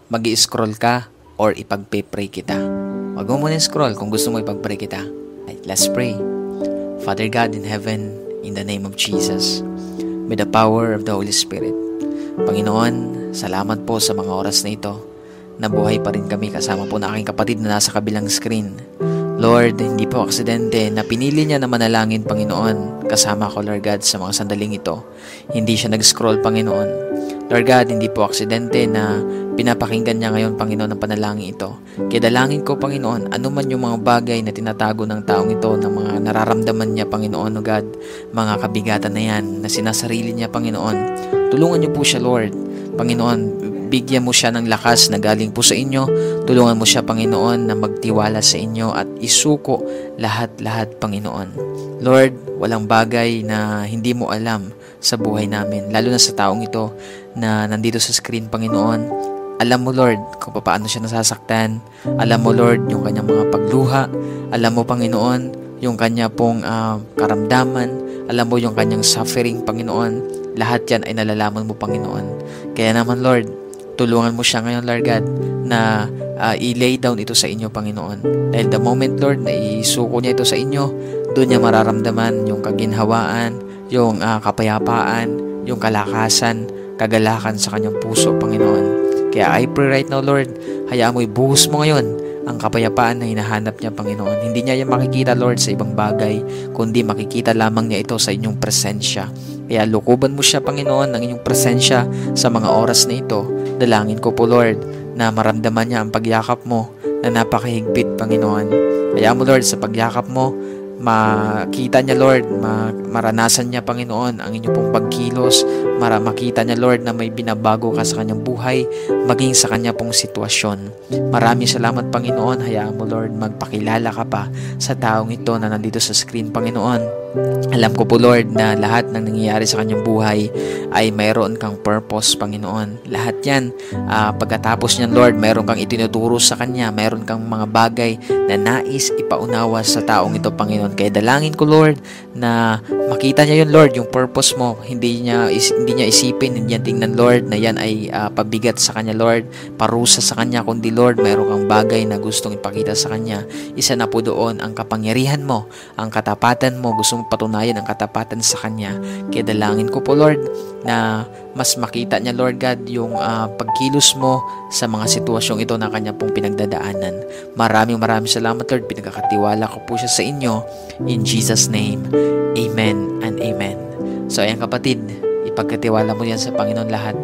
Mag-i-scroll ka or ipagpe-pray kita? Wag mo muna scroll kung gusto mo ipag-pray kita. Right, let's pray. Father God in heaven, in the name of Jesus, with the power of the Holy Spirit, Panginoon, salamat po sa mga oras na ito. Nabuhay pa rin kami kasama po na aking kapatid na nasa kabilang screen. Lord, hindi po aksidente na pinili niya na manalangin, Panginoon, kasama ko, Lord God, sa mga sandaling ito. Hindi siya nag-scroll, Panginoon. Lord God, hindi po aksidente na pinapakinggan niya ngayon, Panginoon, ang panalangin ito. Kaya dalangin ko, Panginoon, ano man yung mga bagay na tinatago ng taong ito, ng mga nararamdaman niya, Panginoon, O God, mga kabigatan na yan, na sinasarili niya, Panginoon. Tulungan niyo po siya, Lord. Panginoon, bigyan mo siya ng lakas na galing po sa inyo. Tulungan mo siya, Panginoon, na magtiwala sa inyo at isuko lahat-lahat, Panginoon. Lord, walang bagay na hindi mo alam sa buhay namin, lalo na sa taong ito na nandito sa screen, Panginoon. Alam mo, Lord, kung paano siya nasasaktan. Alam mo, Lord, yung kanyang mga pagluha. Alam mo, Panginoon, yung kanya pong karamdaman. Alam mo yung kanyang suffering, Panginoon. Lahat yan ay nalalaman mo, Panginoon. Kaya naman, Lord, tulungan mo siya ngayon, Lord God, na i-lay down ito sa inyo, Panginoon. Dahil the moment, Lord, na isuko niya ito sa inyo, doon niya mararamdaman yung kaginhawaan, yung kapayapaan, yung kalakasan, kagalakan sa kanyang puso, Panginoon. Kaya I pray right now, Lord, hayaan mo ibuhos mo ngayon ang kapayapaan na hinahanap niya, Panginoon. Hindi niya yan makikita, Lord, sa ibang bagay, kundi makikita lamang niya ito sa inyong presensya. Kaya lukuban mo siya, Panginoon, ng inyong presensya sa mga oras na ito. Dalangin ko po, Lord, na maramdaman niya ang pagyakap mo na napakahigpit, Panginoon. Kaya mo, Lord, sa pagyakap mo, makita niya, Lord, maranasan niya, Panginoon, ang inyong pong pagkilos, makita niya, Lord, na may binabago ka sa kanyang buhay, maging sa kanya pong sitwasyon. Maraming salamat, Panginoon. Hayaan mo, Lord, magpakilala ka pa sa taong ito na nandito sa screen, Panginoon. Alam ko po, Lord, na lahat ng nangyayari sa kanyang buhay ay mayroon kang purpose, Panginoon. Lahat yan, pagkatapos niyan, Lord, mayroon kang itinuturo sa kanya, mayroon kang mga bagay na nais ipaunawa sa taong ito, Panginoon. Kaya dalangin ko, Lord, na makita niya yun, Lord, yung purpose mo. Hindi niya isipin, hindi niya tingnan, Lord, na yan ay pabigat sa kanya, Lord, parusa sa kanya, kundi, Lord, mayroon kang bagay na gustong ipakita sa kanya. Isa na po doon ang kapangyarihan mo, ang katapatan mo, gusto mong patunayan ang katapatan sa kanya. Kaya dalangin ko po, Lord, na mas makita niya, Lord God, yung pagkilos mo sa mga sitwasyong ito na kanya pong pinagdadaanan. Maraming salamat, Lord. Pinagkakatiwala ko po siya sa inyo. In Jesus' name, Amen and Amen. So, ayan kapatid, ipagkatiwala mo yan sa Panginoon lahat.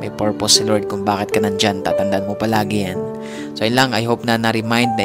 May purpose si Lord kung bakit ka nandyan. Tatandaan mo palagi yan. So, yun lang. I hope na na-remind na